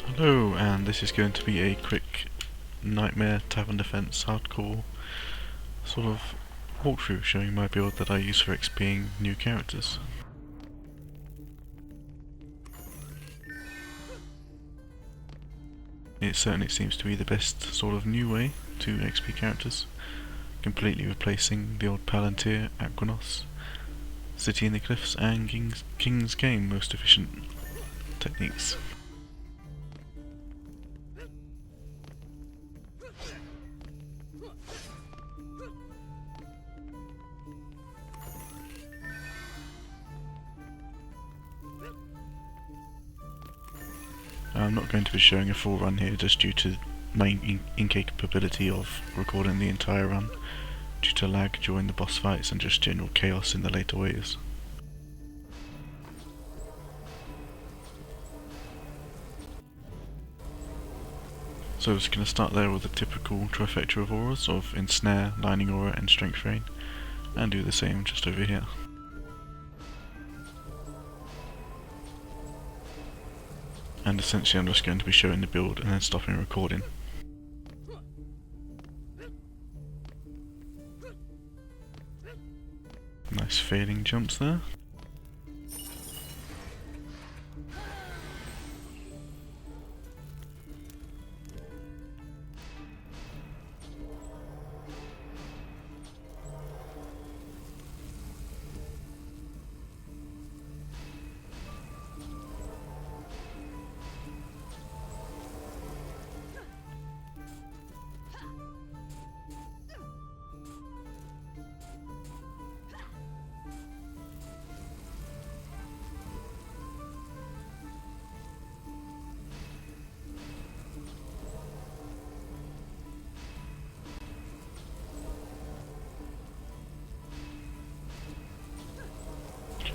Hello, and this is going to be a quick Nightmare Tavern Defense hardcore sort of walkthrough showing my build that I use for XPing new characters. It certainly seems to be the best sort of new way to XP characters, completely replacing the old Palantir, Aquinos, City in the Cliffs and King's Game most efficient techniques. I'm not going to be showing a full run here just due to my incapability of recording the entire run due to lag during the boss fights and just general chaos in the later waves. So I'm just going to start there with the typical trifecta of auras of Ensnare, Lining Aura and Strength Rain, and do the same just over here. And essentially I'm just going to be showing the build and then stopping recording. Nice fading jumps there.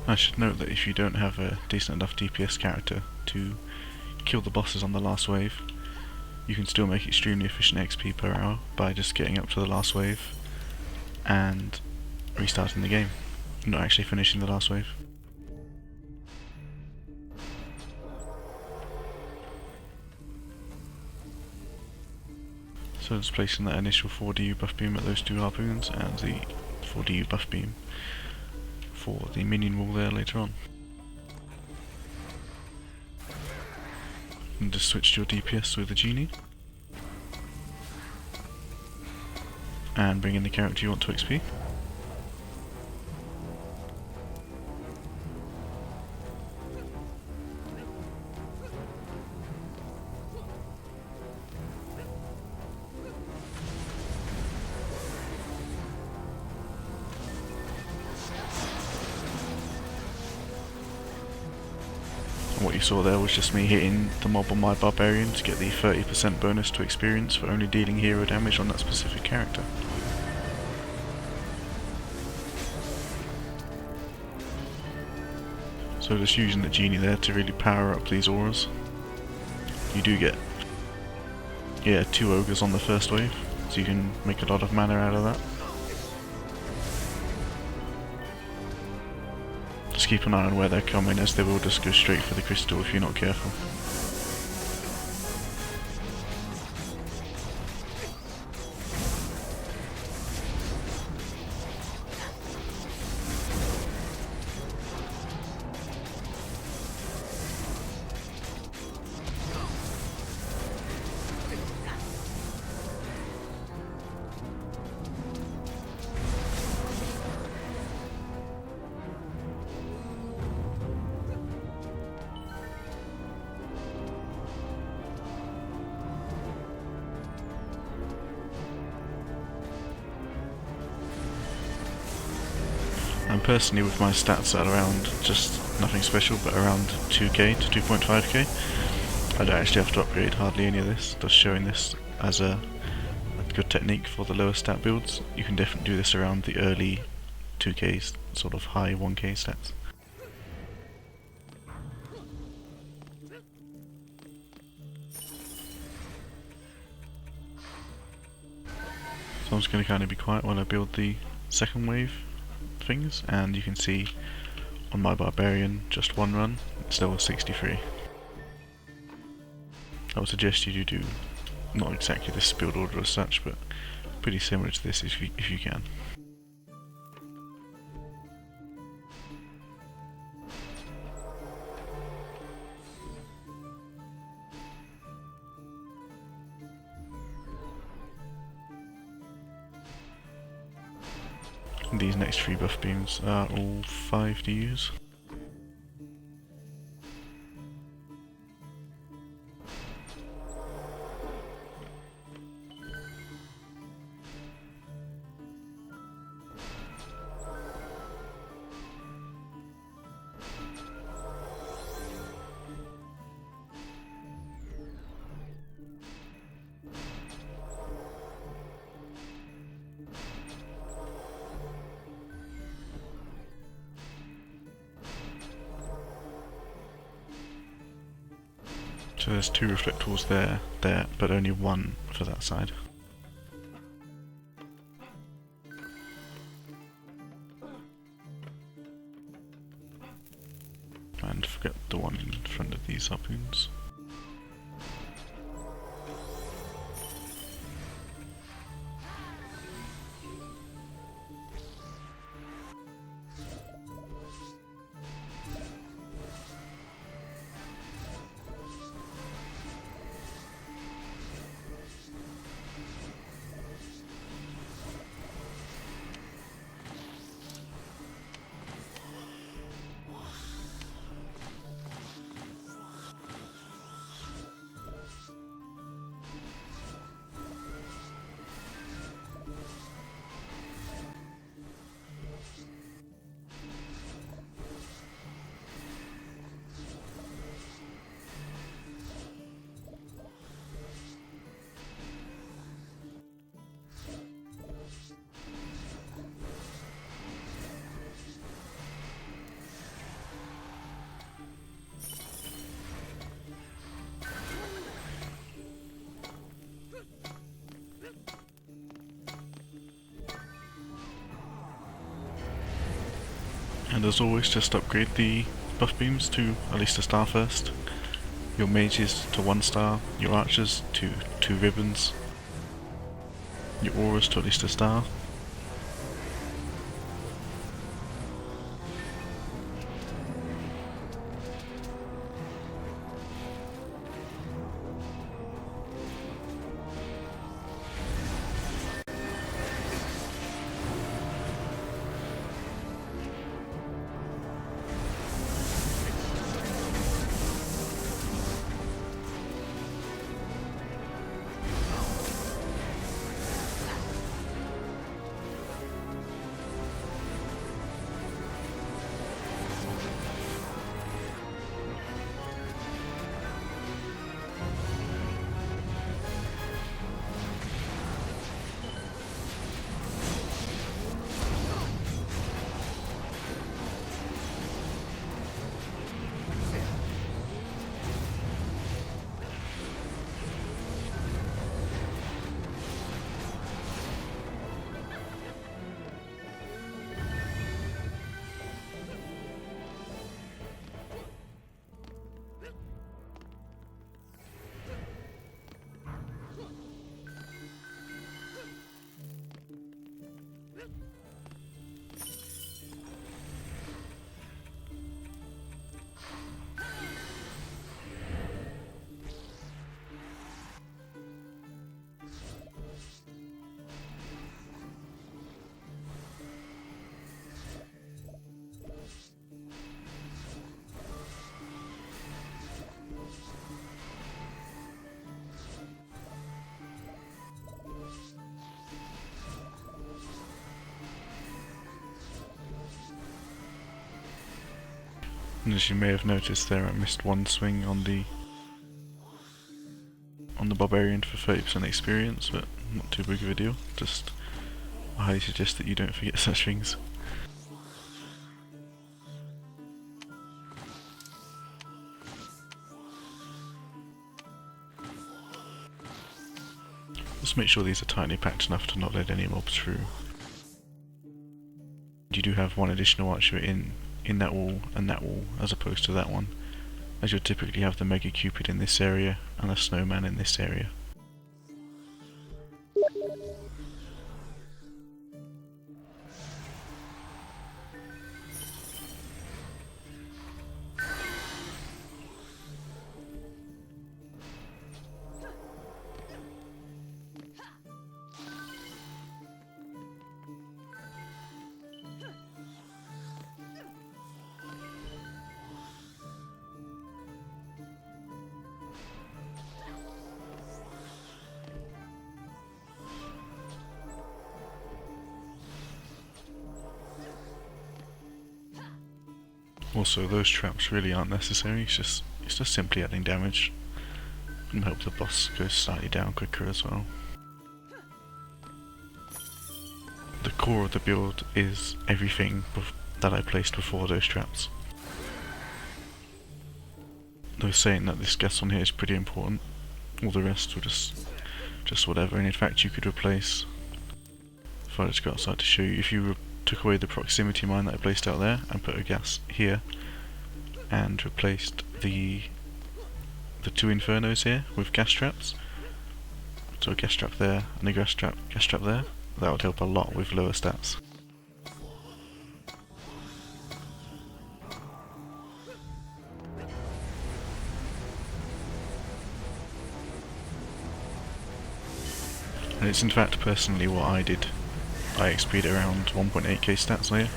I should note that if you don't have a decent enough DPS character to kill the bosses on the last wave, you can still make extremely efficient XP per hour by just getting up to the last wave and restarting the game, not actually finishing the last wave. So just placing that initial 4DU buff beam at those two harpoons and the 4DU buff beam for the minion wall there later on. And just switch to your DPS with the genie. And bring in the character you want to XP. What you saw there was just me hitting the mob on my barbarian to get the 30% bonus to experience for only dealing hero damage on that specific character. So just using the genie there to really power up these auras. You do get 2 ogres on the first wave, so you can make a lot of mana out of that. Just keep an eye on where they're coming, as they will just go straight for the crystal if you're not careful. And personally, with my stats at around just nothing special but around 2k to 2.5k, I don't actually have to upgrade hardly any of this, just showing this as a good technique for the lower stat builds. You can definitely do this around the early 2k, sort of high 1k stats. So I'm just going to kind of be quiet while I build the second wave things, and you can see on my barbarian just one run, it's level 63. I would suggest you do not exactly this build order as such, but pretty similar to this if you can. And these next 3 buff beams are all 5 to use. So there's 2 reflectors there, but only 1 for that side. And forget the one in front of these harpoons. And as always, just upgrade the buff beams to at least a star first. Your mages to 1 star, your archers to 2 ribbons, your auras to at least a star. And as you may have noticed there, I missed 1 swing on the barbarian for 30% experience, but not too big of a deal. Just I highly suggest that you don't forget such things. Just make sure these are tightly packed enough to not let any mobs through. You do have 1 additional archer in that wall and that wall, as opposed to that one, as you'll typically have the Mega Cupid in this area and a snowman in this area. Also, those traps really aren't necessary, it's just simply adding damage and help the boss go slightly down quicker as well. The core of the build is everything that I placed before those traps. Though saying that this gas on here is pretty important, all the rest were just whatever, and in fact you could replace, if I just go outside to show you, if you took away the proximity mine that I placed out there and put a gas here and replaced the two infernos here with gas traps, so a gas trap there and a gas trap there, that would help a lot with lower stats. And it's in fact personally what I did. I XP'd around 1.8k stats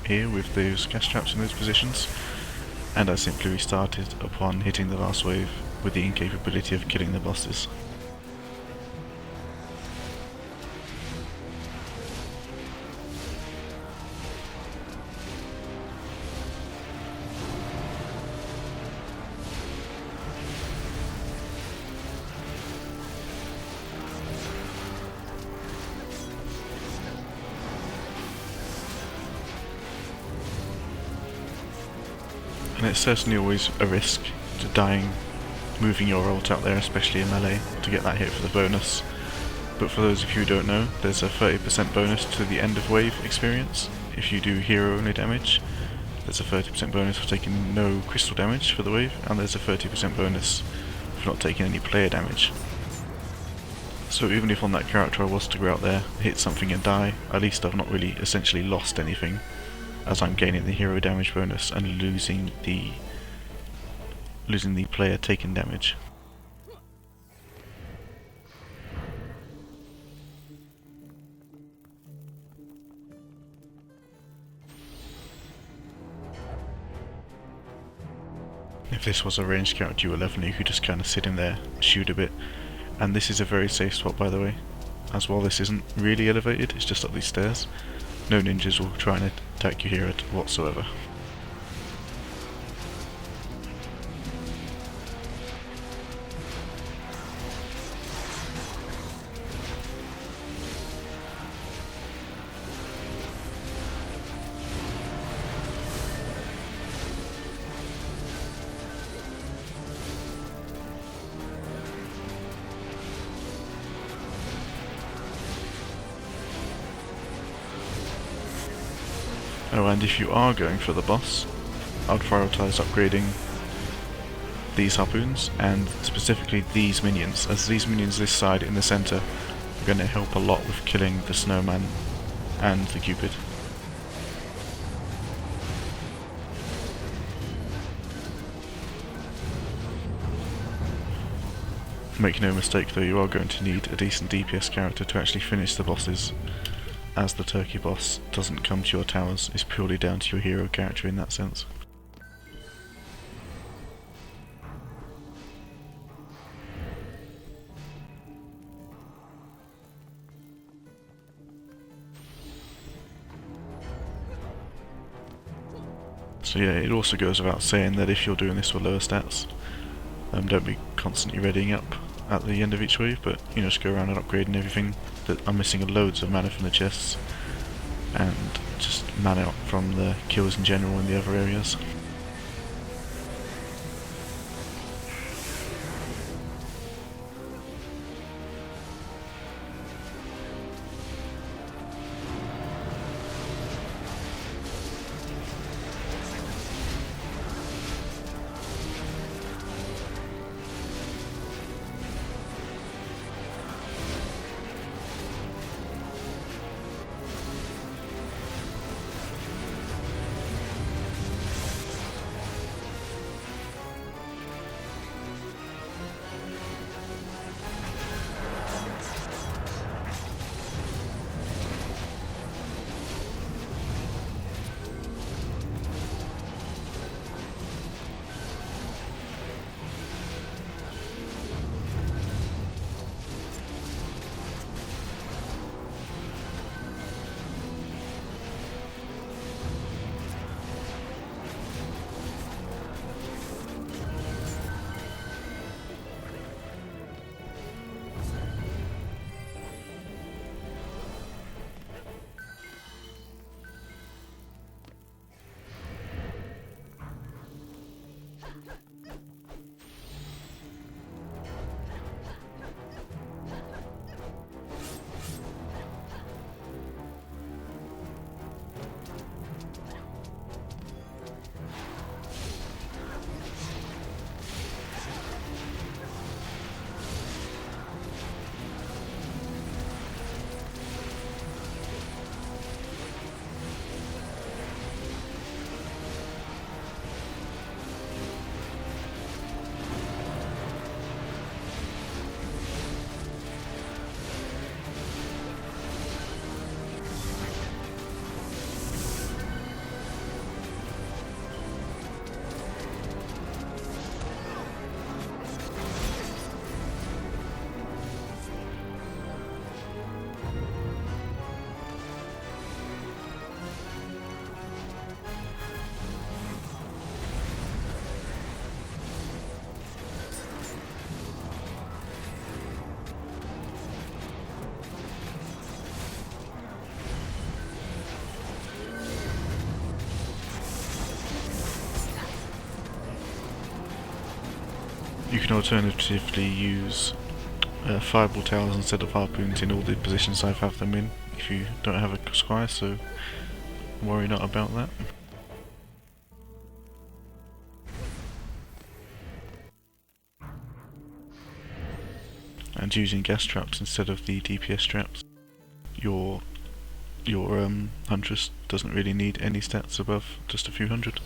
here with those gas traps in those positions, and I simply restarted upon hitting the last wave with the incapability of killing the bosses. And it's certainly always a risk to dying, moving your ult out there, especially in melee, to get that hit for the bonus. But for those of you who don't know, there's a 30% bonus to the end of wave experience. If you do hero only damage, there's a 30% bonus for taking no crystal damage for the wave, and there's a 30% bonus for not taking any player damage. So even if on that character I was to go out there, hit something and die, at least I've not really essentially lost anything, as I'm gaining the hero damage bonus and losing the player taken damage. If this was a ranged character you were leveling, you could just kind of sit in there, shoot a bit, and this is a very safe spot by the way, as well. This isn't really elevated, it's just up these stairs. No ninjas will try and attack you here whatsoever. Oh, and if you are going for the boss, I would prioritise upgrading these harpoons, and specifically these minions, as these minions this side in the centre are going to help a lot with killing the snowman and the cupid. Make no mistake though, you are going to need a decent DPS character to actually finish the bosses, as the turkey boss doesn't come to your towers, it's purely down to your hero character in that sense. So yeah, it also goes without saying that if you're doing this with lower stats, don't be constantly readying up at the end of each wave, but you know, just go around and upgrading everything. That I'm missing loads of mana from the chests, and just mana up from the kills in general in the other areas. You can alternatively use fireball towers instead of harpoons in all the positions I have them in if you don't have a squire, so worry not about that. And using gas traps instead of the DPS traps. Your huntress doesn't really need any stats above just a few hundred.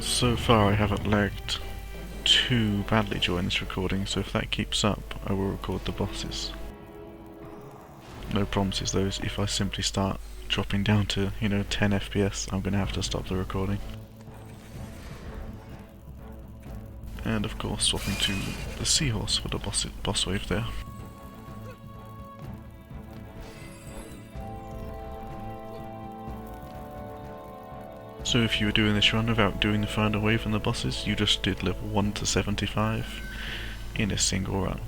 So far I haven't lagged too badly during this recording, so if that keeps up I will record the bosses. No promises though, if I simply start dropping down to, 10 FPS, I'm going to have to stop the recording. And of course swapping to the seahorse for the boss wave there. So if you were doing this run without doing the final wave and the bosses, you just did level 1 to 75 in a single run.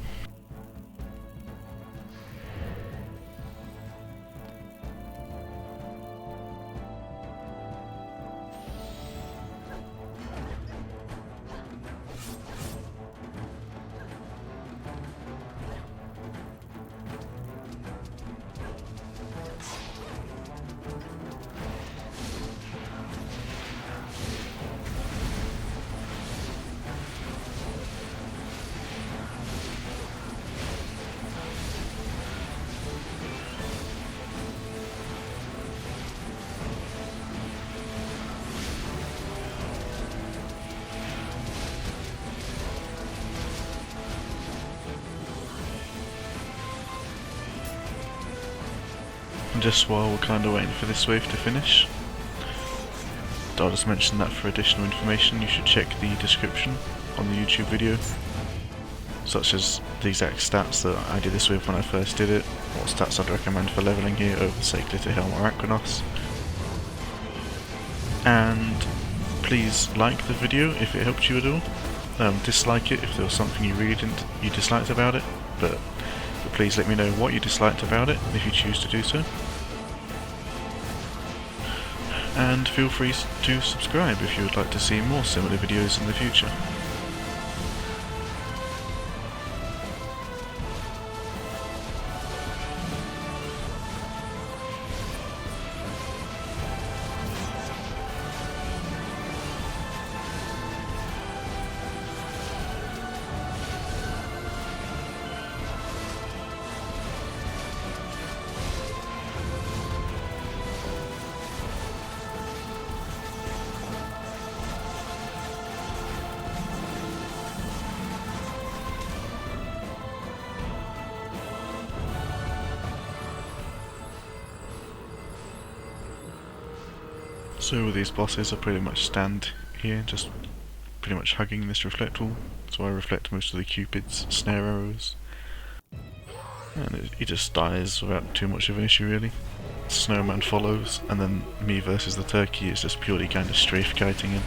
And just while we're kind of waiting for this wave to finish, I'll just mention that for additional information you should check the description on the YouTube video, such as the exact stats that I did this with when I first did it, what stats I'd recommend for levelling here over say Glitterhelm or Aquinos. And please like the video if it helped you at all. Dislike it if there was something you disliked about it, but please let me know what you disliked about it if you choose to do so. And feel free to subscribe if you would like to see more similar videos in the future. So all these bosses are pretty much stand here, just pretty much hugging this reflect wall, so I reflect most of the Cupid's snare arrows. And he just dies without too much of an issue really. Snowman follows, and then me versus the turkey is just purely kind of strafe kiting him.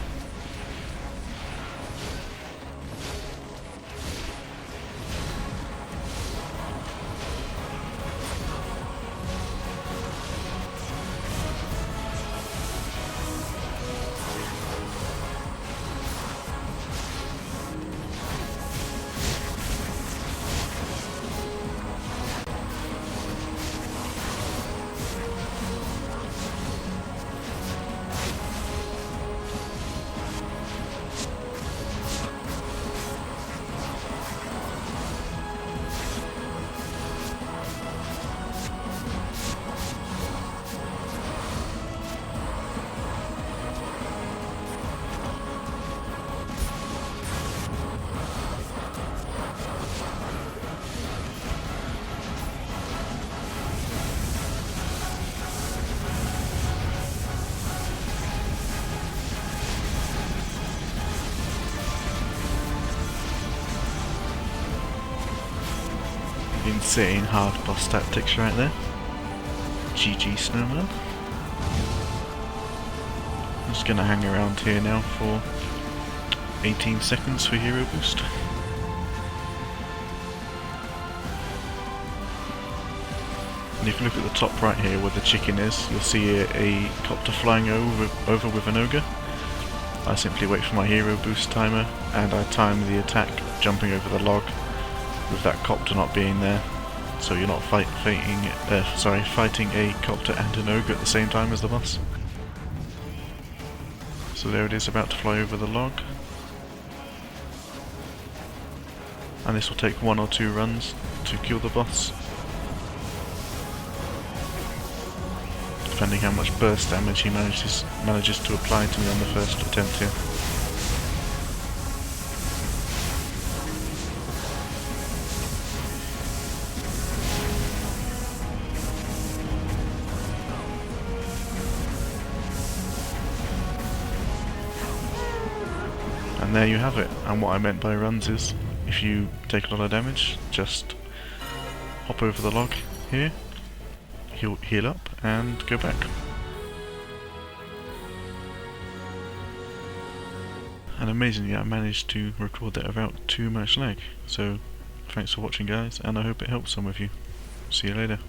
Insane hard boss tactics right there. GG Snowman. I'm just gonna hang around here now for 18 seconds for hero boost. And if you look at the top right here where the chicken is, you'll see a copter flying over with an ogre. I simply wait for my hero boost timer and I time the attack jumping over the log with that copter not being there, so you're not fighting a copter and an ogre at the same time as the boss. So there it is, about to fly over the log. And this will take 1 or 2 runs to kill the boss, depending how much burst damage he manages to apply to me on the first attempt here. And there you have it. And what I meant by runs is, if you take a lot of damage, just hop over the log here, heal up, and go back. And amazingly, I managed to record that without too much lag. So, thanks for watching guys, and I hope it helps some of you. See you later.